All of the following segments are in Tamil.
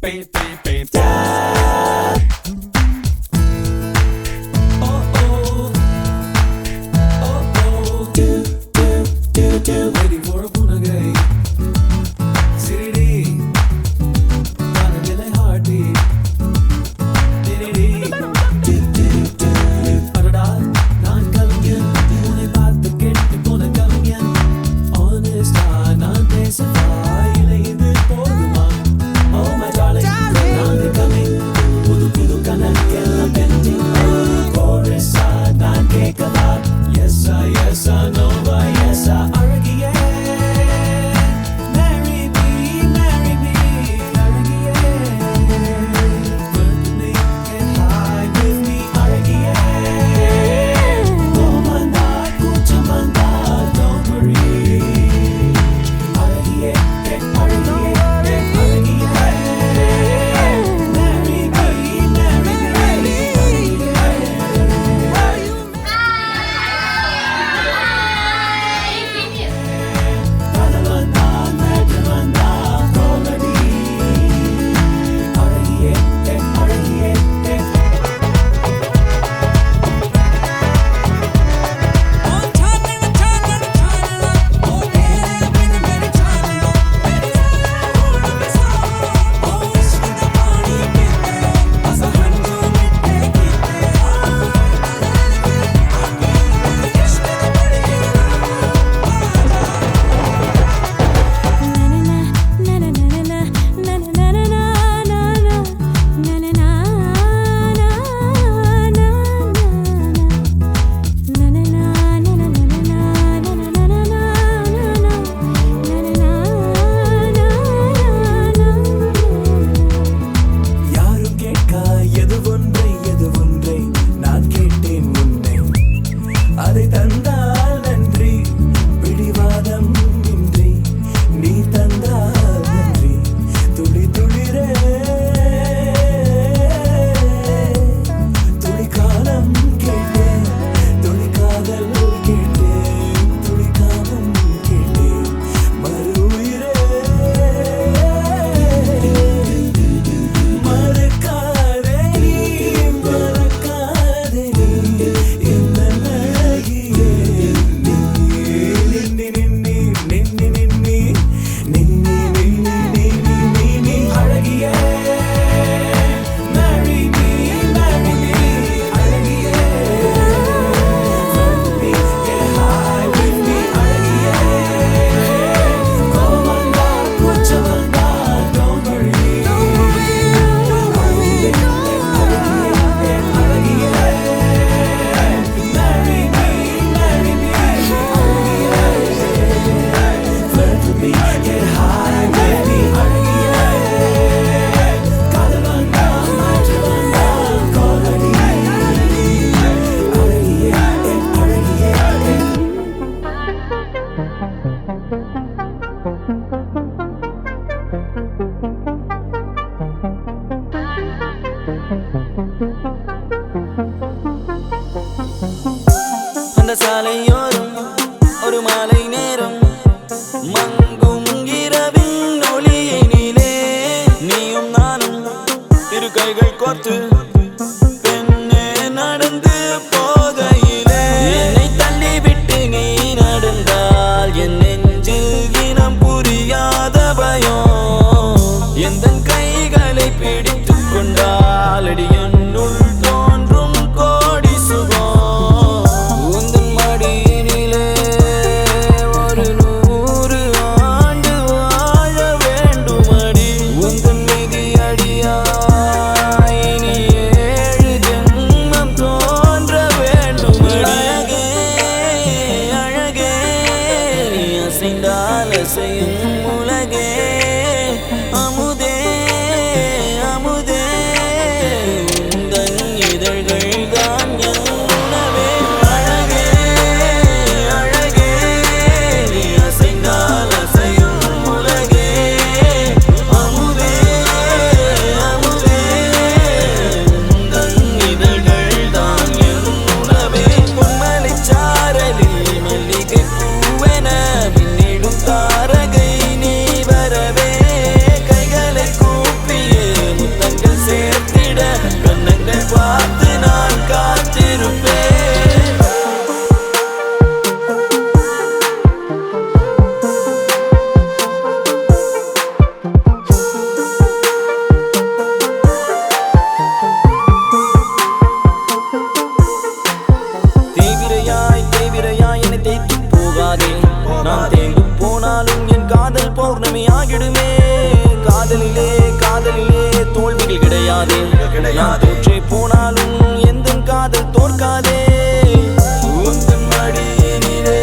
Waiting for a punagay. Siridi, kanadile heartbeat. Diridi, adada, naan kaviyan, unai paathu kettu pona kaviyan. Honest naan pesava, ile idu poduma. Oh my darling, naan coming, pudu kanakella pending. Oh chorus naan kekava. Yes I know why. Yes I argiye. Marry me, argiye. With me, get high with me, argiye. Komanda, kuchamanda, don't worry. Argiye, argiye. Marry me, அந்த சாலையோரம் ஒரு மாலை நேரம் மங்கும் இரவின் ஒளியினிலே நீயும் நானும் இரு கைகள் கோர்த்து பெண்ணே நடந்து போகையிலே என்னை தள்ளிவிட்டு நீ நடந்தால் என் நெஞ்சில் இனம் புரியாத பயம் எந்தன் கைகளை பிடித்துக் கொண்டால் அடி என்னுள் தோன்றும் கோடி சுகம் உந்தன் மடியினிலே ஒரு 100 ஆண்டு வாழ வேண்டும் அடி உந்தன் விதி அடியாய் இனி கிடையாதே. நான் தோற்றே போனாலும் எந்த காதல் தோற்காதே. உந்தன் மடியினிலே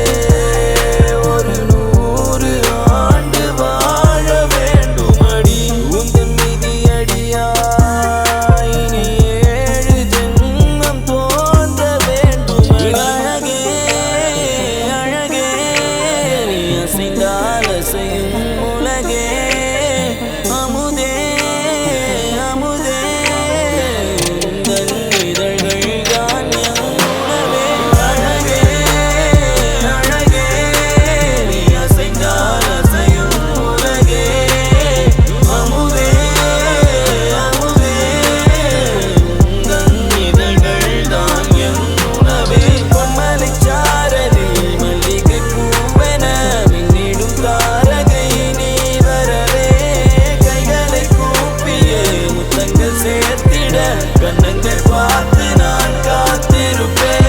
ஒரு 100 ஆண்டு வாழ வேண்டுமடி. உந்தன் மிதியடியாய் இனி 7 ஜென்மம் தோன்ற வேண்டுமடி. அழகே அழகே நீ அசைந்தால் அசையும் உலகே. அமுதே அமுதே உந்தன் இதழ்கள் தான் என் உணவே. அழகே அழகே நீ அசைந்தால் அசையும் உலகே. அமுதே அமுதே உந்தன் இதழ்கள் தான் என் உணவே. பொன்மலைச் சாரலில் மல்லிகை பூவென மின்னிடும் தாரகை நீ வரவே. கைகளை கூப்பிய முத்தங்கள் சேர்த்திட கண்ணங்கள் பார்த்து நான் காத்திருப்பேன்.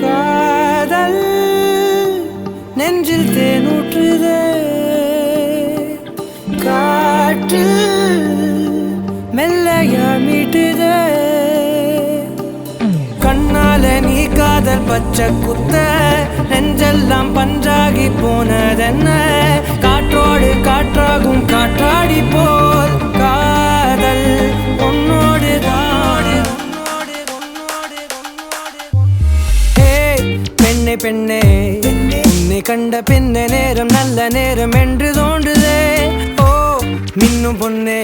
காதல் நெஞ்சில் தேனூற்றுதே. காற்று மெல்லையா மீட்டுதே. கண்ணால நீ காதல் பச்சை குத்த நெஞ்செல்லாம் பஞ்சாகி போனதென்ன. காற்றோடு காற்றாகும் காற்றாடி போல் காதல் உன்னோடு தாடு. பெண்ணே பெண்ணே உன்னை கண்ட பின்ன நேரம் நல்ல நேரம் என்று தோன்றுதே. ஓ மின்னும் பொண்ணே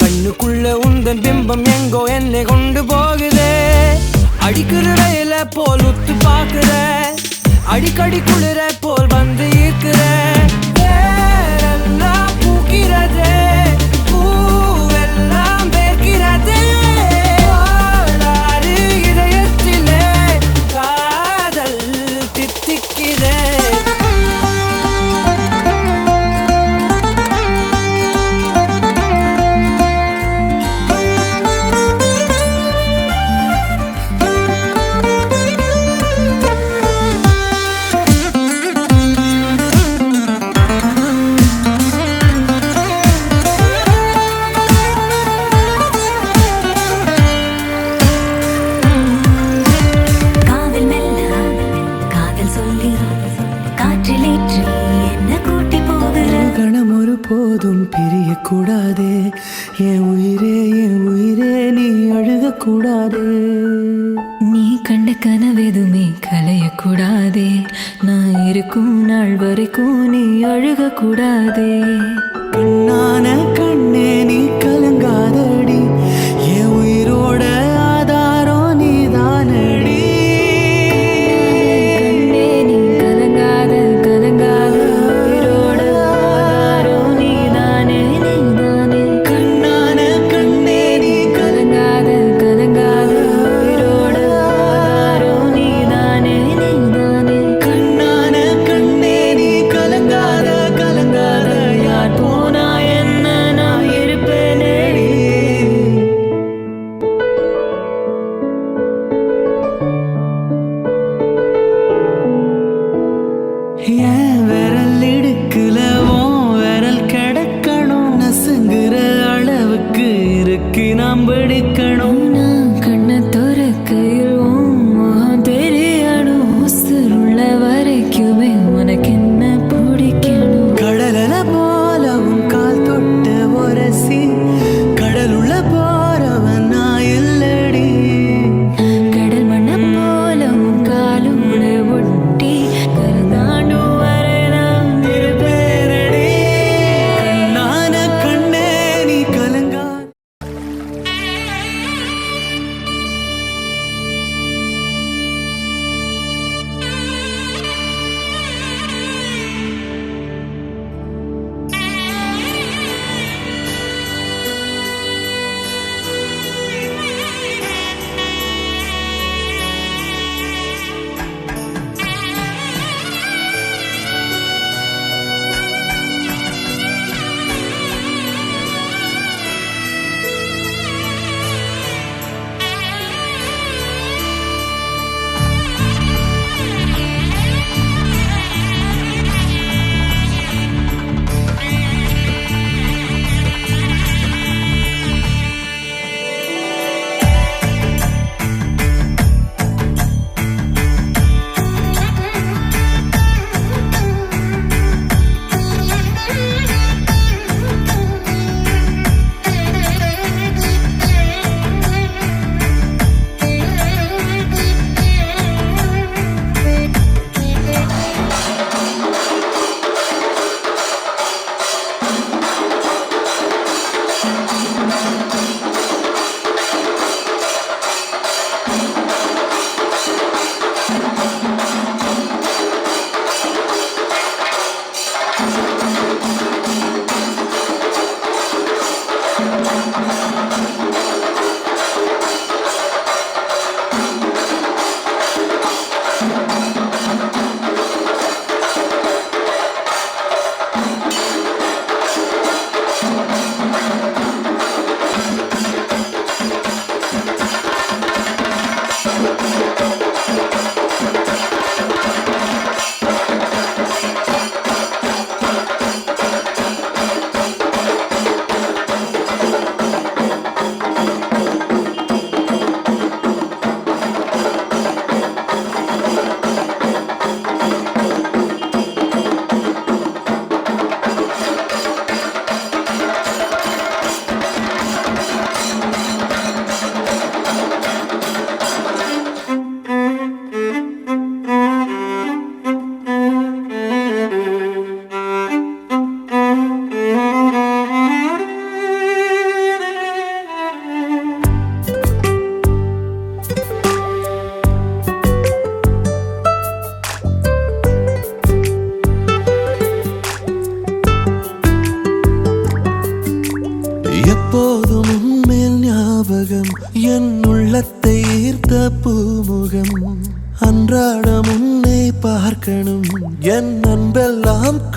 கண்ணுக்குள்ள உந்தன் பிம்பம் எங்கோ என்னை கொண்டு போகுதே. அடிக்கிற ரயில போல் உத்து பாக்குற அடிக்கடி குளிர போல் வந்து ஈர்க்கிற. வேரெல்லாம் பூக்கிறதே பூவெல்லாம் வேர்க்கிறதே. ஓடாது இதயத்திலே காதல் தித்திக்கிறே. காதல் மெல்ல காதல் சொல்லி காற்றிலேற்றி என்ன கூட்டி போகிற. கணம் ஒரு போதும் பிரியக்கூடாதே. என் உயிரே நீ அழுகக்கூடாதே. நீ கண்ட கனவெதுமே கலையக்கூடாதே. நான் இருக்கும் நாள் வரைக்கும் நீ அழுகக்கூடாதே. கண்ணான கண்ணே நீ கலங்காதடி. என் உயிரோட ஆதாரம் நீதானடி. கண்ணே நீ கலங்காத கலங்காத உயிரோட ஆதாரம் நீதானே நீதானே. கண்ணான கண்ணே நீ கலங்காத கலங்காத உயிரோட ஆதாரம் நீதானே நீதானே. கண்ணான கண்ணே நீ கலங்காத கலங்காத. யார் போனா என்ன நான் இருப்பேனேடி. என் விரல் இடுக்குல உன் விரல் கிடக்கணும். நசுங்குற அளவுக்கு இருக்கு நாம் பிடிக்கணும். நான் கண்ணை துறக்கையில் உன் முகம் தெரியணும். உசுருள்ள வரைக்குமே உனக்கு என்ன பிடிக்கணும். கடலல போல உன் கால் தொட்டு உரசி கடலுள்ள போறவன் நான் இல்லடி. கடல் மண்ணை போல உன் காலோட ஒட்டி கருந்தாண்டும் வரை நான்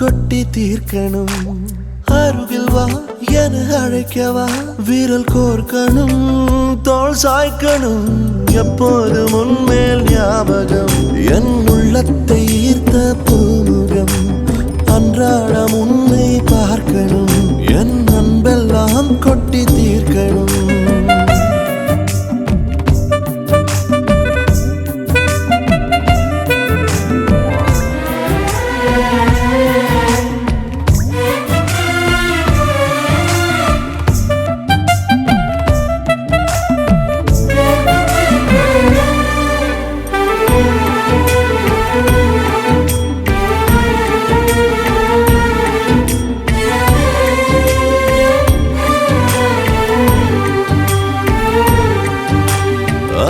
கொட்டி தீர்க்கணும். அருகில் வா என அழைக்கவா, விரல் கோர்க்கணும், தோள் சாய்க்கணும். எப்போதும் உன்மேல் ஞாபகம், என் உள்ளத்தை ஈர்த்த பூமுகம். அன்றாடம் உன்னை பார்க்கணும், என் அன்பெல்லாம் கொட்டி தீர்க்கணும்.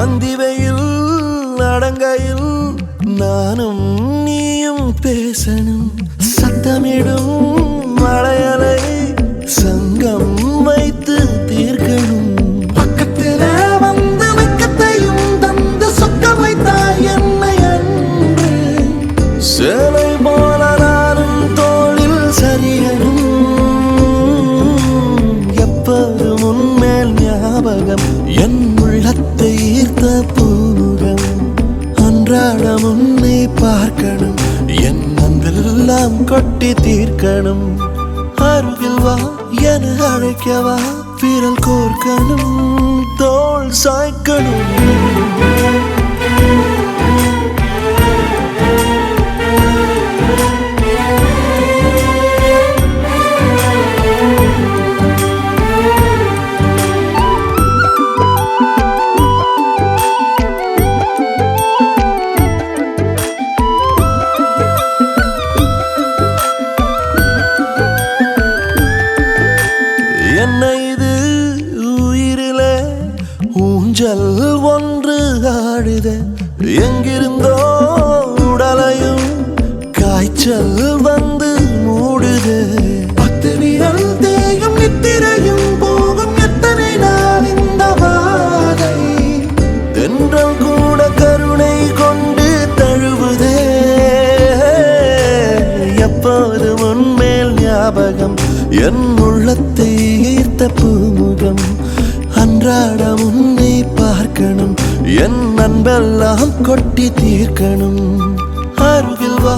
அந்திவையில் அடங்கையில் நானும் நீயும் பேசணும். சத்தமிடும் மலையலை சங்கம் வைத்து தீர்க்கணும். பக்கத்தில வந்து வெக்கத்தையும் தந்து சொக்க வைத்தாய் என்னை அன்று. சேலை போல நானும் தோளில் சரியனும். எப்போதும் உன்மேல் ஞாபகம், என் உள்ளத்தை ஈர்த்த பூமுகம். அன்றாடம் உன்னை பார்க்கணும், என் அன்பெல்லாம் கொட்டி தீர்க்கணும். அருகில் வா என அழைக்கவா, விரல் கோர்க்கணும், தோள் சாய்க்கணும். என்ன இது உயிரிலே ஊஞ்சல் ஒன்று ஆடுது. எங்கிருந்தோ உடலையும் காய்ச்சல் வந்து மூடுது. 10 விரல் தேயும் நித்திரையும் போகும் எத்தனை நாள் இந்த வாதை. தென்றல் கூட கருணை கொண்டு தழுவுதே. எப்போதும் உன்மேல் ஞாபகம், என் உள்ளத்தை ஈர்த்த பூமுகம். அன்றாடம் உன்னை பார்க்கணும், என் அன்பெல்லாம் கொட்டி தீர்க்கணும். அருகில் வா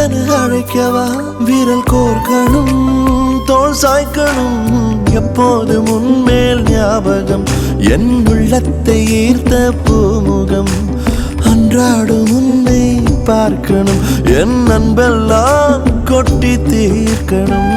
என அழைக்கவா, விரல் கோர்க்கணும், தோள் சாய்க்கணும். எப்போதும் உன்மேல் ஞாபகம், என் உள்ளத்தை ஈர்த்த பூமுகம். அன்றாடம் உன்னை பார்க்கணும், என் அன்பெல்லாம் கொட்டி தீர்க்கணும்.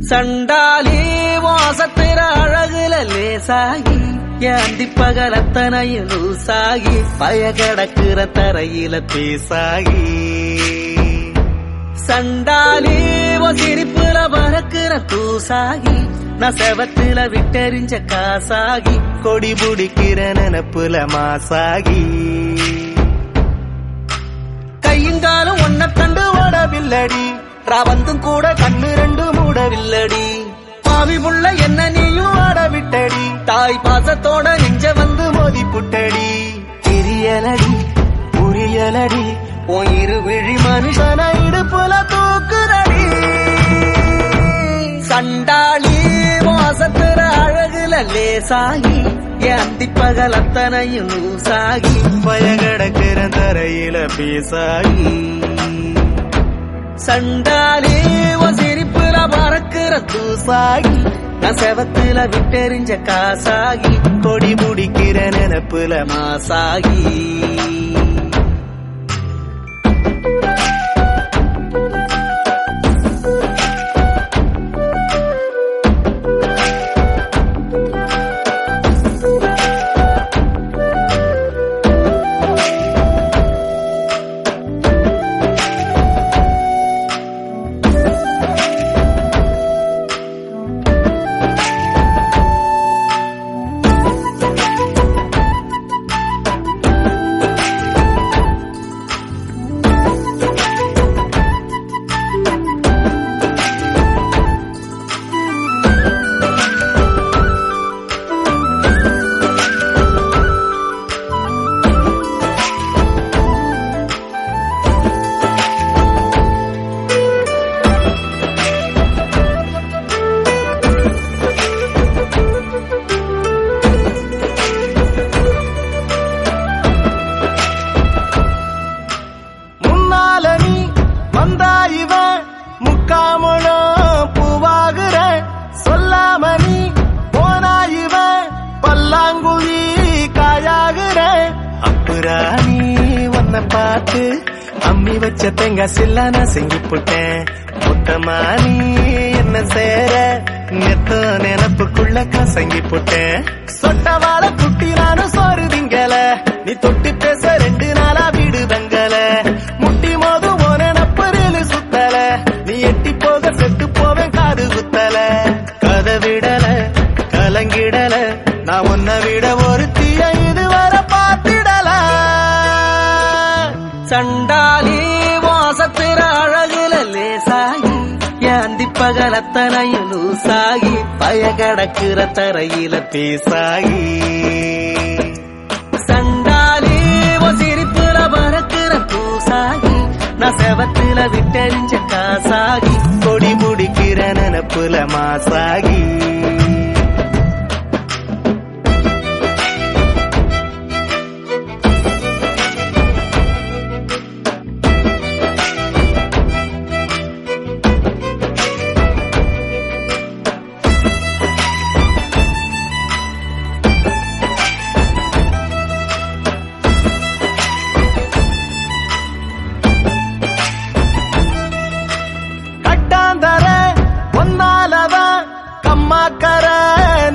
சண்டாலி வாசத்திர அழகுல லேசாகி, ஏந்தி பகலத்தனையும் லூசாகி, பய கடக்குற தரையில பேசாகி. சண்டாலி சிரிப்புல பறக்குற தூசாகி, நான் செவத்துல விட்டெறிஞ்ச காசாகி, கொடி புடிக்கிற நினப்புல மாசாகி. கையுங்காலும் ஒன்ன கண்டு ஓடவில்லடி, ராவந்தும் கூட கண்ணு ரெண்டு மூடவில்லடி. பாவி புள்ள என்ன நீயும் ஆட விட்டடி தாய் பாசத்தோட நெஞ்ச வந்து மோதி புட்டடி தெரியலடி புரியலடி உன் இரு விழி மனுஷன இடுப்புல தூக்குறடி சண்டாளி வாசத்துற அழகுல லேசாகி என் அந்திப்பகல் அத்தனையும் லூசாகி பயகடக்கிற தரையில பேசாகி சண்டாளி உன் சிரிப்புல பறக்கிற தூசாகி நான் செவத்துல விட்டெறிஞ்ச காசாகி கொடி முடிக்கிற நினைப்புல மாசாகி பார்த்து அம்மி வச்ச தேங்காய் சில்லா நான் செஞ்சு போட்டேன் மொத்தமா நீ என்ன சேர நெத்த நினப்புக்குள்ள கசங்கி போட்டேன் சொட்டவாள குட்டி நானும் சோறு திங்கல நீ தொட்டு பேச 2 நாளா வீடு தங்கல முட்டி மோது ஓன நப்பரில் சுத்தல நீ எட்டி போக செத்து போவேன் காது குத்தல கதை விடல கலங்கிடல நான் உன்னை விட ஒரு தீய இதுவரை பார்த்திடல சண்டாலி வாசத்திர அழகுல லேசாகி ஏந்திப்பகல் அத்தனையும் லூசாகி பயகடக்கிற தரையில பேசாகி சண்டாலி சிரிப்புல பறக்கிற பூசாகி நான் செவத்துல விட்டெறிஞ்ச காசாகி கொடி முடிக்கிற நினப்புல மாசாகி கம்மாக்கர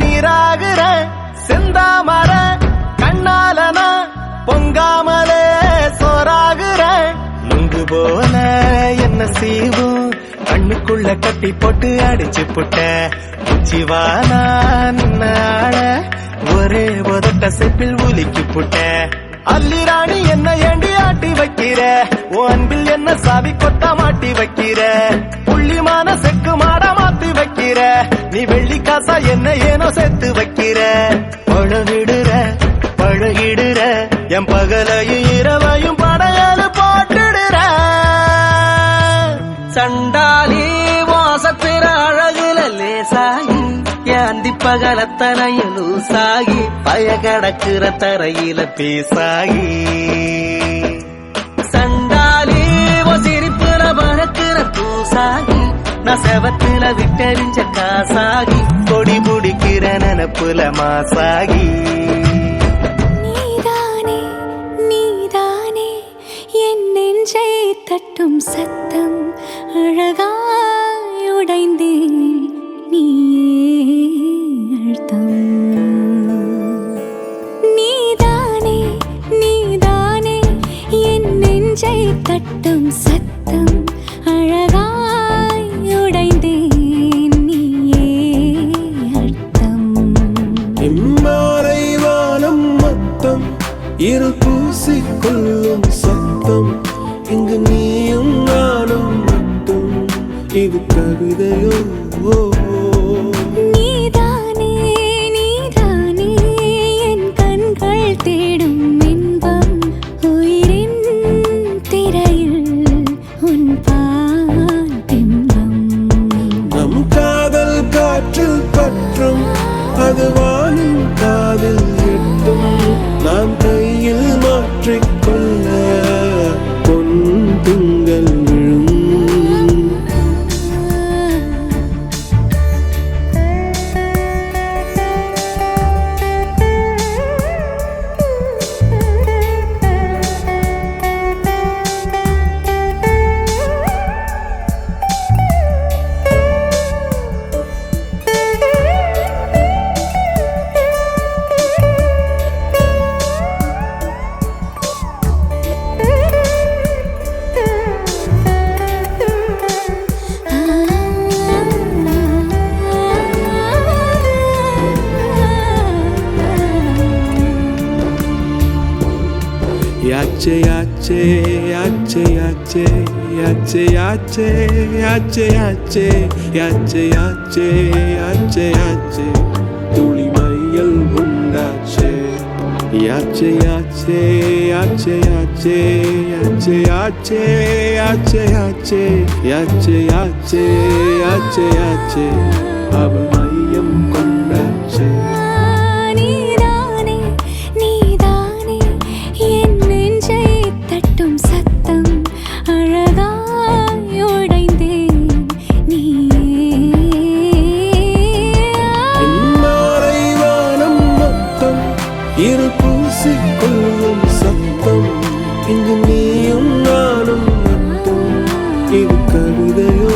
நீராகிற செந்தாமர கண்ணாலனா பொங்காமலே சோறாகிற நுங்கு போல என்ன செய்வோம் கண்ணுக்குள்ள கட்டி போட்டு அடிச்சு புட்ட உச்சிவானா நின்னாட ஒரே உதட்ட செப்பில் உலுக்கி புட்ட அல்லிராணி என்ன ஏண்டி ஆட்டி வைக்கிற உன் அன்பில் என்ன சாவி கொட்டா மாட்டி வைக்கிற புள்ளிமான செக்கு மாட மாத்தி வைக்கிற நீ வெள்ளி காசா என்ன ஏனோ சேர்த்து வைக்கிற பழகிடுற என் பகலையும் இரவையும் படையலு போட்டுடுற சண்டாலி வாசத்திர அழகுல லேசாகி ஏந்திப்பகல் அத்தனையும் லூசாகி பயகடக்கிற தரையில பேசாகி சண்டாலி சிரிப்புல பறக்கிற தூசாகி நான் செவத்துல விட்டெறிஞ்ச காசாகி கொடி பிடிக்கிற நினப்புல மாசாகி நீதானே நீதானே என் நெஞ்சை தட்டும் சத்தம் அழகாய் உடைந்தேன் நீயே அழுத்தம் நீதானே நீதானே என் நெஞ்சை தட்டும் சத்தம் அழகாய் உடைந்தேன் நீயே அழுத்தம் இம்மாறை வானம் மொத்தம் இரு பூசிக்கொள்ளும் சத்தம் இங்கு நீயும் நானும் மட்டும் இது கவிதையோ அது வானின் காதில் எட்டும். நான் கையில் மாற்றிக்கொள்ள பொன் திங்கள் விழும். Yache yache yache yache yache yache yache yache yache yache yache yache துளி மையல் உண்டாச்சே. Yache yache yache yache yache yache yache yache yache yache yache yache அவள் மையம் கொண்டாச்சே. நீதானே நீதானே என் நெஞ்சை தட்டும் சத்தம் அழகாய் உடைந்தேன் மாலை வானம் மொத்தம் இரு பூசிக்கொள்ளும் சத்தம். இங்கு நீயும் நானும் மட்டும். இது கவிதையோ?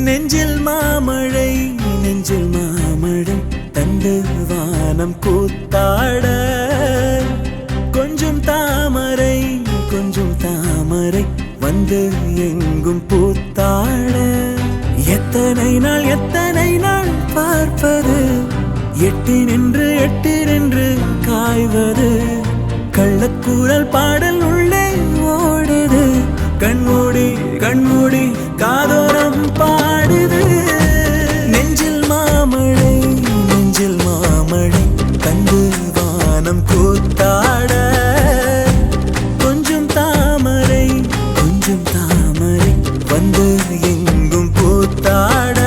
நெஞ்சில் மாமழை நெஞ்சில் மாமழை தந்து வானம் கூத்தாட கொஞ்சம் தாமரை வந்து எங்கும் பூத்தாட எத்தனை நாள் பார்ப்பது எட்டி நின்று காய்வது கள்ளக்கூறல் பாடல் உள்ளே ஓடுது கண்மூடி காதோரம் பாடுது நெஞ்சில் மாமழை தந்து வானம் கூத்தாட கொஞ்சம் தாமரை வந்து எங்கும் பூத்தாட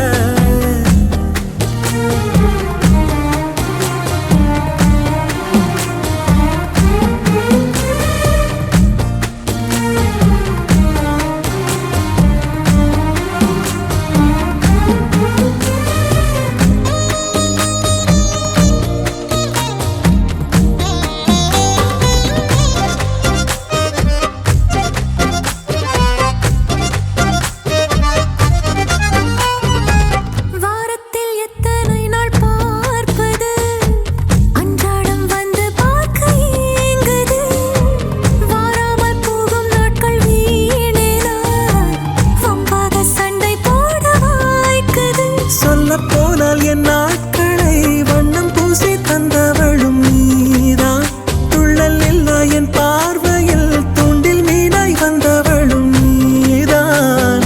போனால் என் நாட்களை வண்ணம் பூசி தந்தவளும் நீதான் துள்ளல் இல்லா என் பார்வையில் தூண்டில் மீனாய் வந்தவளும் நீதான்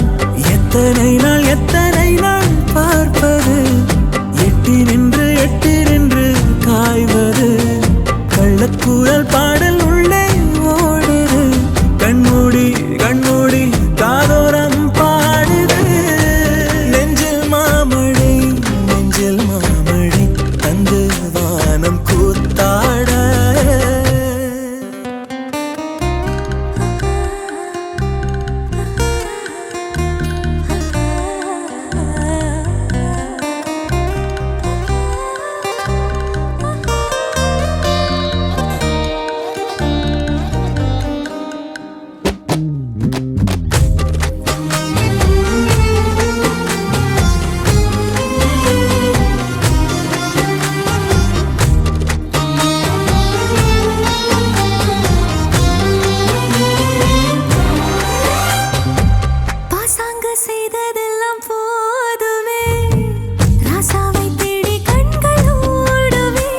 எத்தனை நாள் பார்ப்பது எட்டி நின்று காய்வது கள்ளக்கூறல் பாடல் உள்ளே ஓடுது கண்மூடி காதோரம் பாடுது நெஞ்சில் மாமழை தந்து வானம் கூத்தாட செய்ததெல்லாம் போதுமே ராசாவை தேடி கண்கள் ஓடுமே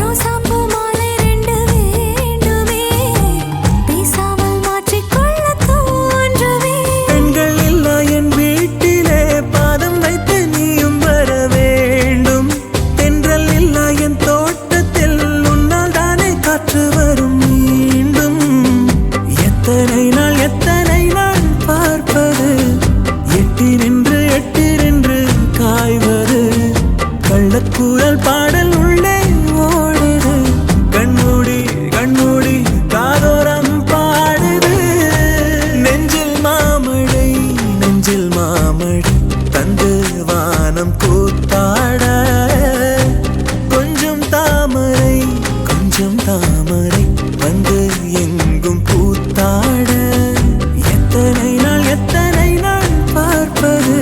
ரோசாப்பூ மாலை 2 வேண்டுமே பேசாமல் மாற்றிக்கொள்ள தோன்றுமே பெண்கள் இல்லா என் வீட்டிலே பாதம் வைத்து நீயும் வர வேண்டும் தென்றல் இல்லா என் தோட்டத்தில் உன்னால் தானே காற்று வரும் மீண்டும் எத்தனை நாள் பார்ப்பது எட்டி நின்று காய்வது கள்ளக்கூறல் பாடல் உள்ளே ஓடுது கண்மூடி காதோரம் பாடுது நெஞ்சில் மாமழை தந்து வானம் கூத்தாட கொஞ்சம் தாமரை வந்து எங்கும் பூத்தாட எத்தனை நாள் பார்ப்பது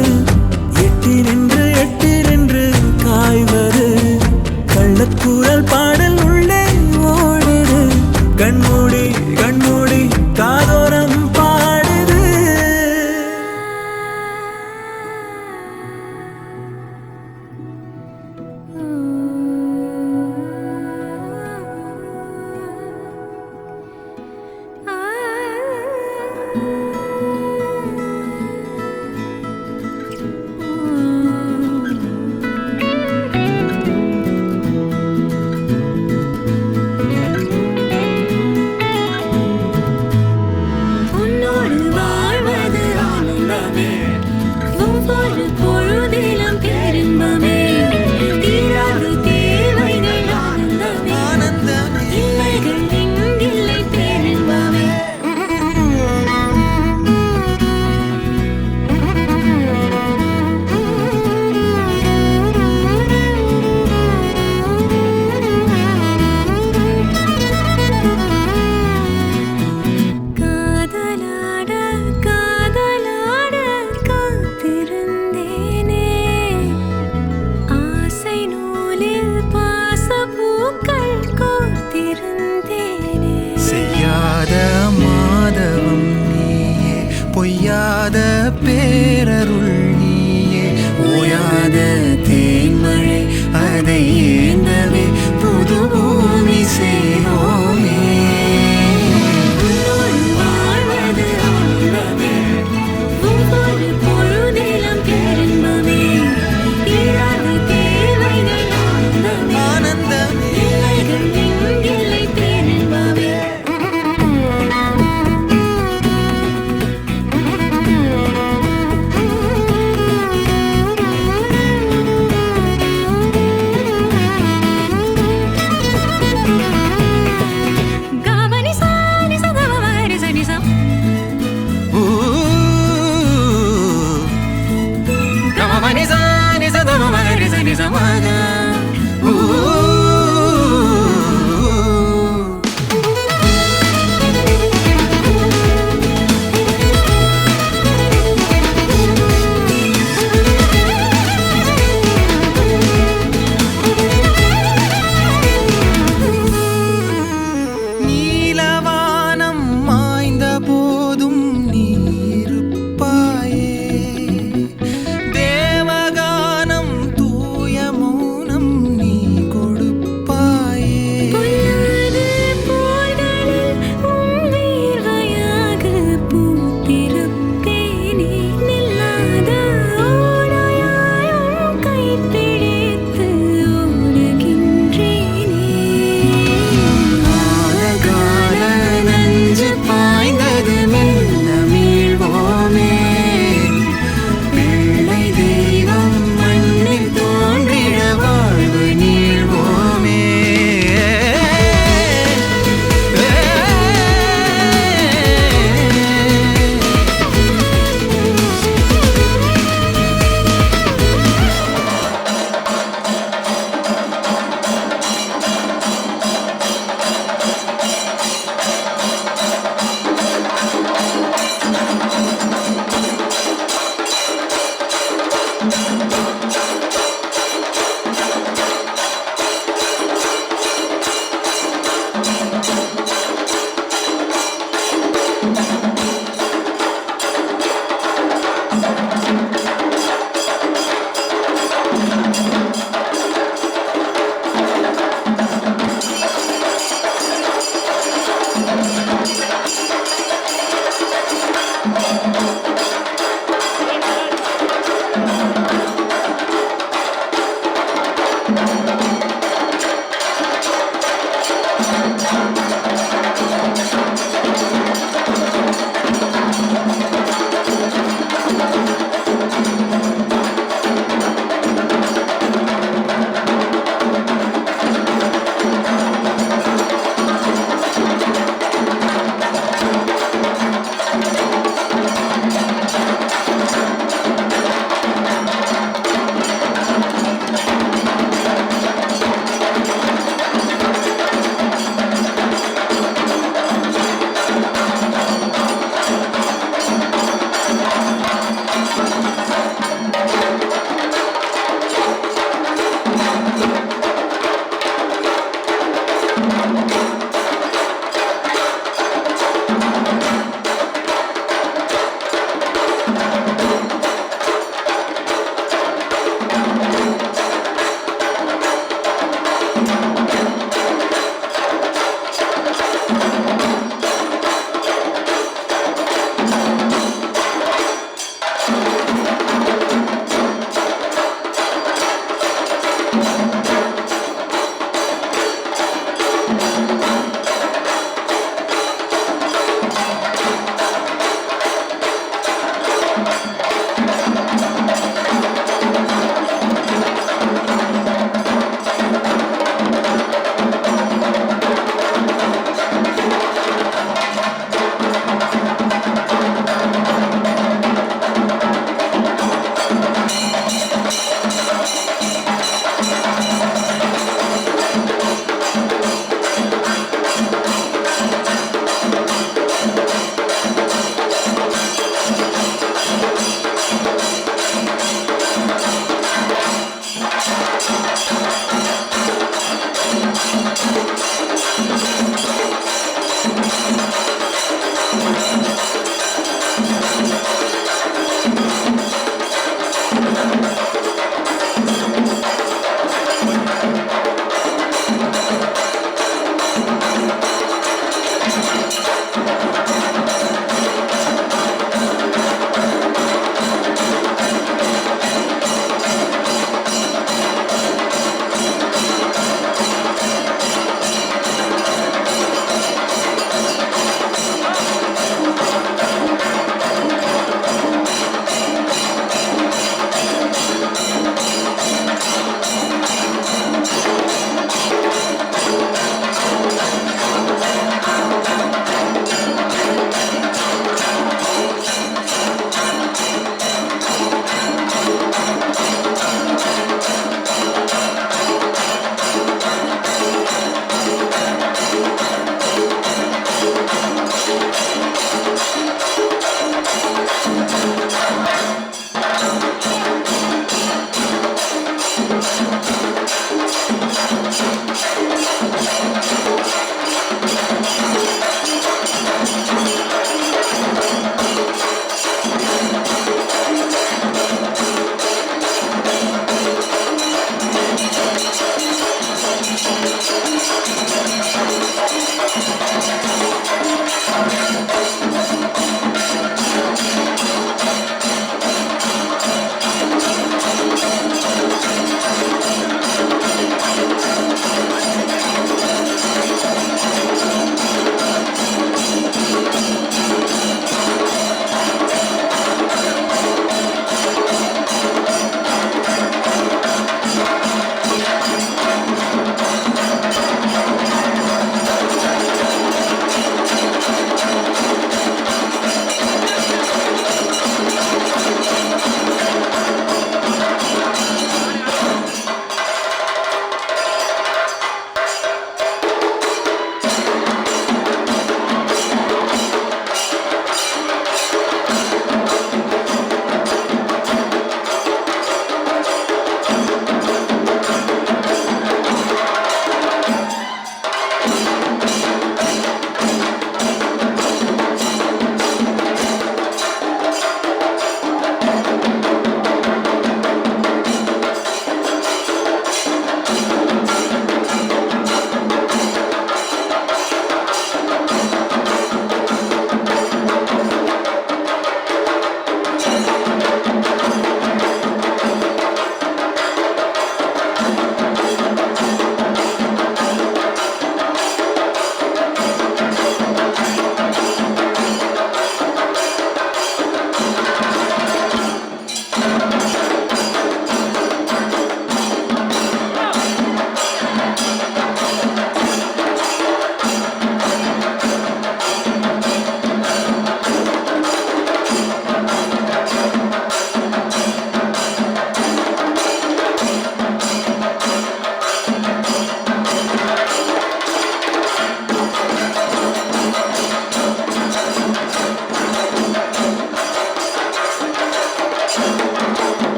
அதை ஏந்தவே புது பூமி செய்வோமே. உன்னோடு வாழ்வது ஆனந்தமே, ஒவ்வொரு பொழுதிலும் பேரின்பமே, தீராத தேவைகள் ஆனந்தமே, எல்லைகள் எங்கில்லை பேரின்பமே. கமனி சானி சதமரி சனி சம் கமபனி சானி சதமரி சனி சமக. நீலவானம் மாய்ந்த போதும் நீருப்பாயே, தேவகானம் தூய மௌனமாயே.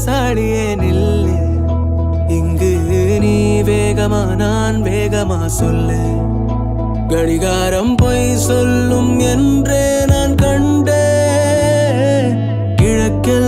ராசாடியே நில்லு இங்கு நீ வேகமா நான் வேகமா சொல்லு கடிகாரம் பொய் சொல்லும் என்றே நான் கண்டேன் கிழக்கில்